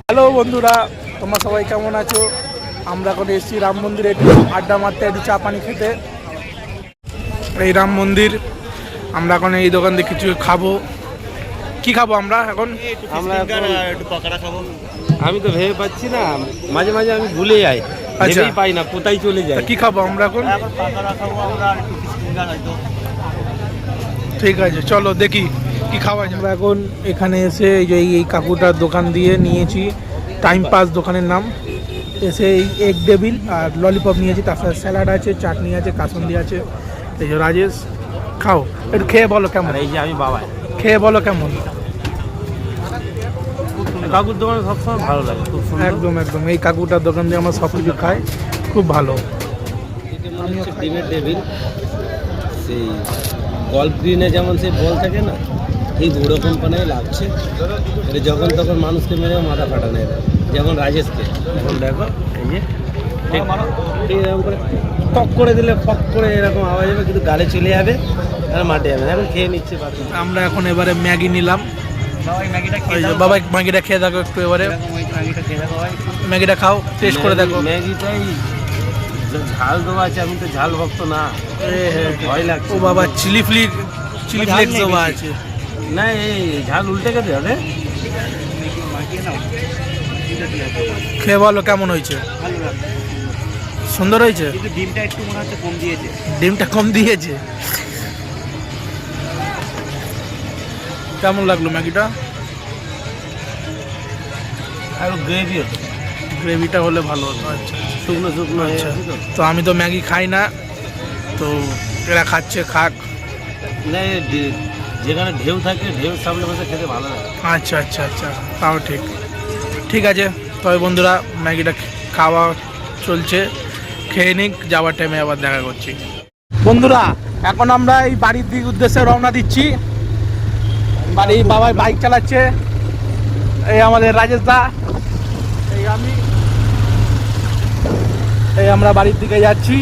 Hello বন্ধুরা, তোমরা সবাই কেমন আছো? আমরা এখন এসেছি রাম মন্দিরে একটু আড্ডা মারতে, একটু চা পানি খেতে। এই রাম মন্দির, আমরা এখন এই দোকান থেকে কিছু খাবো। কি খাবো আমরা এখন? একটু পকোড়া খাবো। আমি তো ভেবে পাচ্ছি না, মাঝে মাঝে আমি ভুলে যাই, ভেবেই পাই না কোথায় চলে যাই। কি খাবো আমরা এখন? পকোড়া খাবো আমরা, একটু ফিঙ্গার হয়তো। ঠিক আছে, চলো দেখি কি খাওয়া যায়। আমরা এখন এখানে এসে এই কাকুটার দোকান দিয়ে নিয়েছি টাইম পাস, দোকানের নাম। এসে এই এগ ডেভিল আর ললিপপ নিয়েছি, তার সাথে স্যালাড আছে, চাটনি আছে, কাসুন্দি আছে। এই যে রাজেশ, খাও একটু, খেয়ে বলো কেমন। এই যে আমি বাবা, খেয়ে বলো কেমন। কাকুর দোকানে সবসময় ভালো লাগে, খুব সুন্দর। একদম একদম, এই কাকুটার দোকান দিয়ে আমরা সব কিছু খাই, খুব ভালো। ডিমের টেবিল, সেই গল্ফ গ্রিনে যেমন সেই বল থাকে না, ঠিক ওরকম কোম্পানি লাগছে। এটা যখন তখন মানুষকে মেরে মাথা ফাটানো, যেমন রাজেশকে বল দেখো, এই যে ঠিক এরকম করে টক করে দিলে ফক করে এরকম আওয়াজ হবে, কিন্তু গালে চলে যাবে আর মাঠে যাবে। এখন খেয়ে নিচ্ছে। আমরা এখন এবারে ম্যাগি নিলাম। বাবা ম্যাগিটা খেয়ে দেখো একটু, এবারে ম্যাগিটা খাও, টেস্ট করে দেখো। ম্যাগিটাই ঝাল দেওয়া আছে, আমি তো ঝাল ভক্ত না, ভয় লাগছে। ও বাবা, চিলি ফ্লেক্স দেওয়া আছে না, এই ঝাল উল্টে গেছে। হবে খেয়ে বলো কেমন হয়েছে। সুন্দর হয়েছে। ডিমটা একটু মনে হচ্ছে কম দিয়েছে। ডিমটা কম দিয়েছে। কেমন লাগলো ম্যাগিটা? আর গ্রেভি, গ্রেভিটা হলে ভালো হতো। আচ্ছা শুকনো শুকনো। আচ্ছা, তো আমি তো ম্যাগি খাই না, তো এরা খাচ্ছে, খাক। না, যেখানে ঢেউ থাকে, ঢেউ সামনে বসে খেতে ভালো লাগে। আচ্ছা আচ্ছা আচ্ছা, তাও ঠিক। ঠিক আছে, তবে বন্ধুরা ম্যাগিটা খাওয়া চলছে, খেয়ে নিক, যাওয়ার টাইমে আবার দেখা করছি। বন্ধুরা এখন আমরা এই বাড়ির দিক উদ্দেশ্যে রওনা দিচ্ছি। বাড়ি বাবাই বাইক চালাচ্ছে, এই আমাদের রাজেশ দা, এই আমি, এই আমরা বাড়ির দিকে যাচ্ছি।